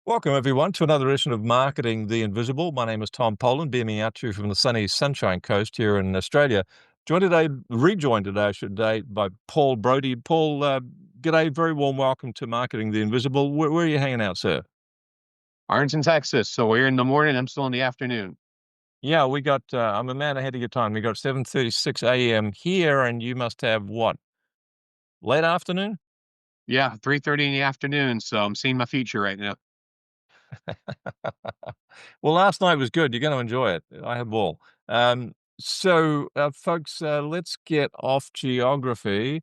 Welcome, everyone, to another edition of Marketing the Invisible. My name is Tom Poland, beaming out to you from the sunny Sunshine Coast here in Australia. Rejoined today, I should say, by Paul Brodie. Paul, g'day, very warm welcome to Marketing the Invisible. Where are you hanging out, sir? Arlington, Texas. So we're in the morning. I'm still in the afternoon. Yeah, we got, I'm a man ahead of your time. We got 7:36 a.m. here, and you must have what, late afternoon? Yeah, 3:30 in the afternoon. So I'm seeing my future right now. Well, last night was good. You're going to enjoy it. I had a ball. Folks, let's get off geography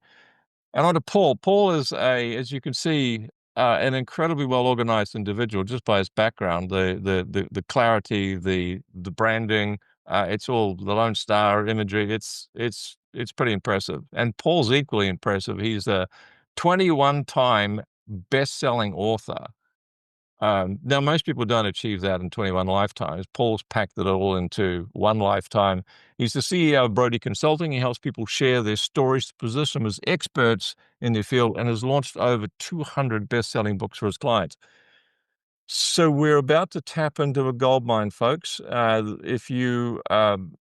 and on to Paul. Paul is as you can see, an incredibly well organized individual just by his background, the clarity, the branding. It's all the Lone Star imagery. It's pretty impressive. And Paul's equally impressive. He's a 21-time best-selling author. Now, most people don't achieve that in 21 lifetimes. Paul's packed it all into one lifetime. He's the CEO of Brodie Consulting. He helps people share their stories to position them as experts in their field and has launched over 200 best-selling books for his clients. So we're about to tap into a goldmine, folks. If you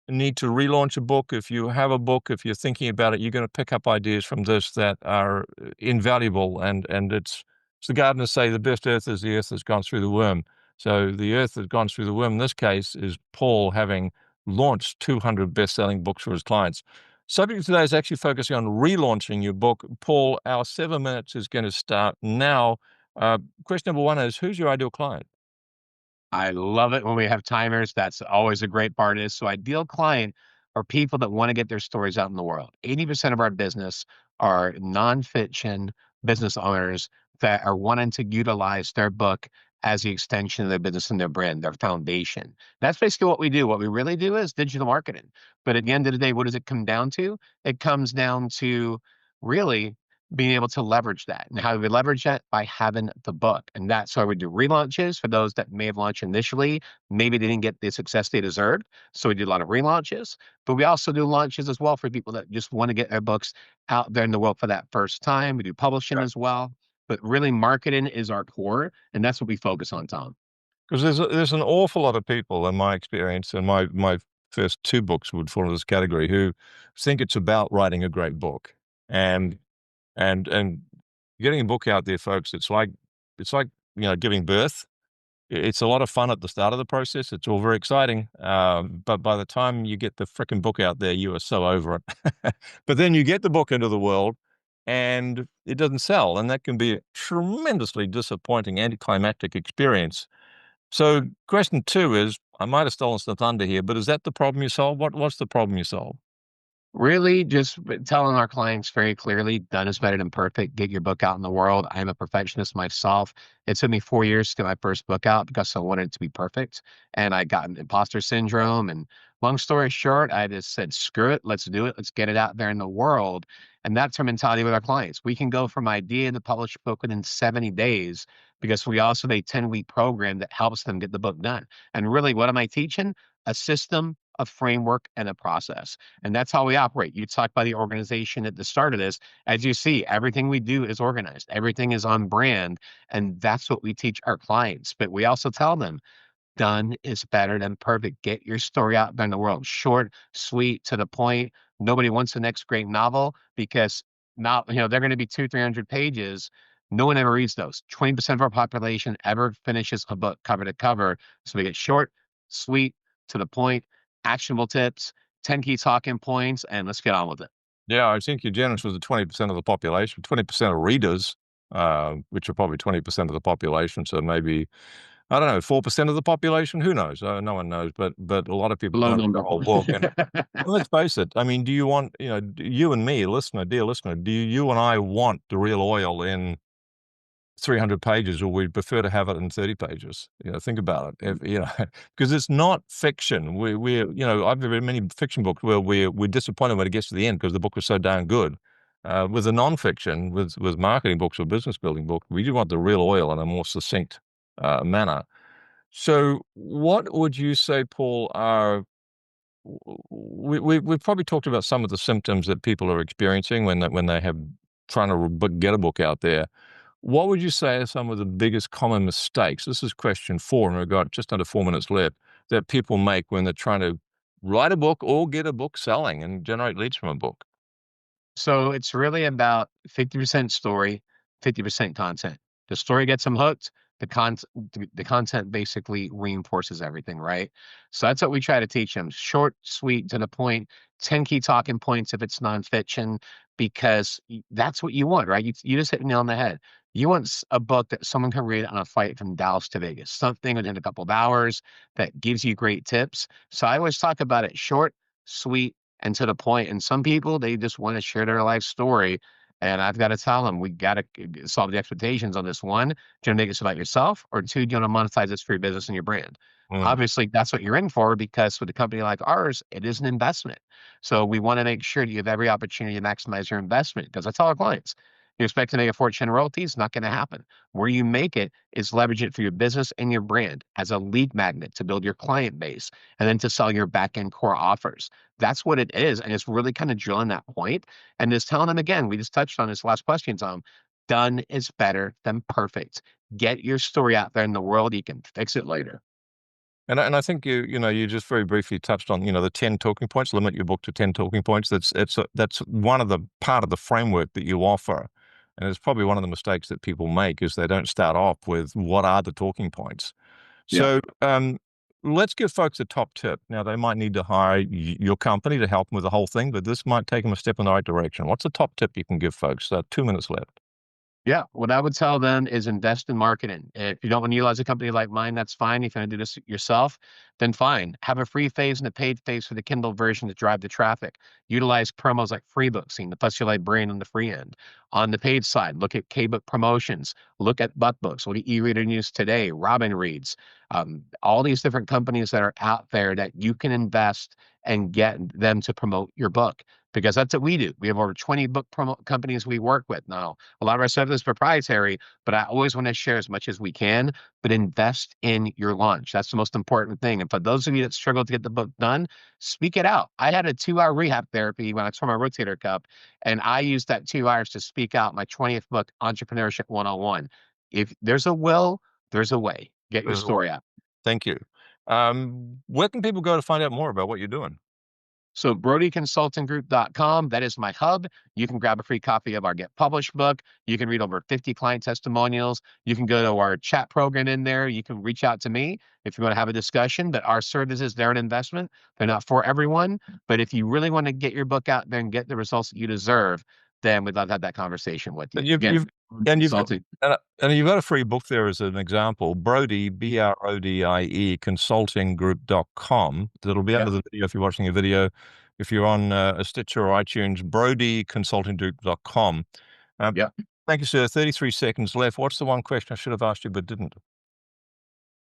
need to relaunch a book, if you have a book, if you're thinking about it, you're going to pick up ideas from this that are invaluable. And it's the gardeners say the best earth is the earth that's gone through the worm. So the earth that's gone through the worm in this case is Paul having launched 200 best-selling books for his clients. Subject today is actually focusing on relaunching your book. Paul, our 7 minutes is going to start now. Question number one is, who's your ideal client? I love it when we have timers. That's always a great part of this. So ideal client are people that want to get their stories out in the world. 80% of our business are nonfiction business owners that are wanting to utilize their book as the extension of their business and their brand, their foundation. That's basically what we do. What we really do is digital marketing. But at the end of the day, what does it come down to? It comes down to really being able to leverage that. And how do we leverage that? By having the book. And that's why we do relaunches for those that may have launched initially. Maybe they didn't get the success they deserved. So we do a lot of relaunches, but we also do launches as well for people that just want to get their books out there in the world for that first time. We do publishing as well, but really marketing is our core. And that's what we focus on, Tom. Because there's an awful lot of people, in my experience, and my first two books would fall into this category, who think it's about writing a great book. And and getting a book out there, folks, it's like giving birth. It's a lot of fun at the start of the process. It's all very exciting, but by the time you get the frickin' book out there, you are so over it. But then you get the book into the world, and it doesn't sell, and that can be a tremendously disappointing, anticlimactic experience. So question two is, I might have stolen some thunder here, but is that the problem you solve? What's the problem you solve? Really, just telling our clients very clearly, done is better than perfect. Get your book out in the world. I'm a perfectionist myself. It took me 4 years to get my first book out because I wanted it to be perfect. And I got an imposter syndrome. And long story short, I just said, screw it. Let's do it. Let's get it out there in the world. And that's our mentality with our clients. We can go from idea to publish a book within 70 days because we also have a 10-week program that helps them get the book done. And really, what am I teaching? A system, a framework, and a process. And that's how we operate. You talk about the organization at the start of this. As you see, everything we do is organized, everything is on brand. And that's what we teach our clients. But we also tell them done is better than perfect. Get your story out there in the world. Short, sweet, to the point. Nobody wants the next great novel because now, they're going to be 200, 300 pages. No one ever reads those. 20% of our population ever finishes a book cover to cover. So we get short, sweet, to the point, actionable tips, 10 key talking points, and let's get on with it. Yeah, I think you're generous with the 20% of the population, 20% of readers, which are probably 20% of the population. So maybe, I don't know, 4% of the population. Who knows? No one knows. But a lot of people Low don't read the number. whole book. And let's face it. I mean, do you want, you and me, listener, dear listener, do you and I want the real oil in 300 pages, or we'd prefer to have it in 30 pages? Think about it. Because it's not fiction. I've read many fiction books where we're disappointed when it gets to the end because the book was so darn good. With a nonfiction, with marketing books or business building book, we do want the real oil in a more succinct manner. So, what would you say, Paul? We've probably talked about some of the symptoms that people are experiencing when they have trying to get a book out there. What would you say are some of the biggest common mistakes? This is question 4, and we've got just under 4 minutes left, that people make when they're trying to write a book or get a book selling and generate leads from a book. So it's really about 50% story, 50% content. The story gets them hooked. The content basically reinforces everything, right? So that's what we try to teach them. Short, sweet, to the point, 10 key talking points if it's nonfiction, because that's what you want, right? You just hit the nail on the head. You want a book that someone can read on a flight from Dallas to Vegas, something within a couple of hours that gives you great tips. So I always talk about it short, sweet, and to the point. And some people, they just want to share their life story. And I've got to tell them, we got to solve the expectations on this. One, do you want to make this about yourself? Or two, do you want to monetize this for your business and your brand? Mm. Obviously, that's what you're in for, because with a company like ours, it is an investment. So we want to make sure that you have every opportunity to maximize your investment, because I tell our clients, you expect to make a fortune in royalties, not going to happen. Where you make it is leverage it for your business and your brand as a lead magnet to build your client base and then to sell your back end core offers. That's what it is. And it's really kind of drilling that point and just telling them again, we just touched on this last question, Tom. Done is better than perfect. Get your story out there in the world. You can fix it later. And I think you just very briefly touched on, the 10 talking points, limit your book to 10 talking points. That's one of the part of the framework that you offer. And it's probably one of the mistakes that people make is they don't start off with what are the talking points. Yeah. So let's give folks a top tip. Now, they might need to hire your company to help them with the whole thing, but this might take them a step in the right direction. What's a top tip you can give folks? 2 minutes left. Yeah, what I would tell them is invest in marketing. If you don't want to utilize a company like mine, that's fine. If you want to do this yourself, then fine. Have a free phase and a paid phase for the Kindle version to drive the traffic. Utilize promos like FreeBooksing, the Plus Your Life brand on the free end. On the paid side, look at K-Book promotions. Look at ButtBooks. Look at eReader News Today, Robin Reads. All these different companies that are out there that you can invest and get them to promote your book, because that's what we do. We have over 20 book companies we work with now. A lot of our stuff is proprietary, but I always want to share as much as we can, but invest in your launch. That's the most important thing. And for those of you that struggle to get the book done, speak it out. I had a 2-hour rehab therapy when I tore my rotator cuff, and I used that 2 hours to speak out my 20th book, Entrepreneurship 101. If there's a will, there's a way. Get your story out. Thank you. Where can people go to find out more about what you're doing? So BrodieConsultingGroup.com, that is my hub. You can grab a free copy of our Get Published book. You can read over 50 client testimonials. You can go to our chat program in there. You can reach out to me if you want to have a discussion. But our services, they're an investment. They're not for everyone. But if you really want to get your book out there and get the results that you deserve, then we'd love to have that conversation with you. And you've Again, you've and you've got consulting. and you've got a free book there as an example, Brodie, Brodie, consultinggroup.com. That'll be under Yeah. the video if you're watching a video. If you're on a Stitcher or iTunes, Brodie, consultinggroup.com. Um, Yeah. Thank you, sir. 33 seconds left. What's the one question I should have asked you but didn't?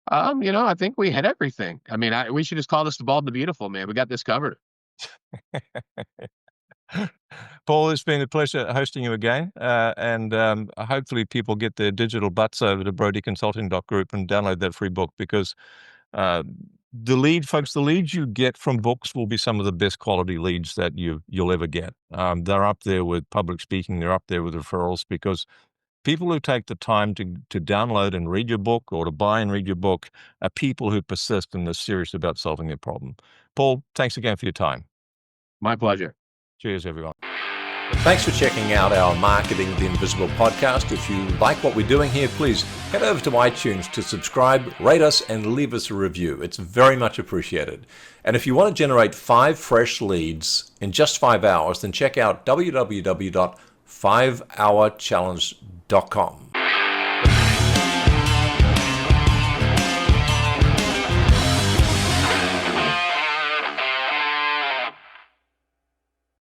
I think we hit everything. I mean, we should just call this the Bald and the Beautiful, man. We got this covered. Paul, it's been a pleasure hosting you again. And hopefully people get their digital butts over to brodieconsulting.group and download that free book, because uh, the leads you get from books will be some of the best quality leads that you'll ever get. They're up there with public speaking. They're up there with referrals, because people who take the time to download and read your book or to buy and read your book are people who persist and are serious about solving their problem. Paul, thanks again for your time. My pleasure. Cheers, everyone. Thanks for checking out our Marketing the Invisible podcast. If you like what we're doing here, please head over to iTunes to subscribe, rate us, and leave us a review. It's very much appreciated. And if you want to generate 5 fresh leads in just 5 hours, then check out www.5hourchallenge.com.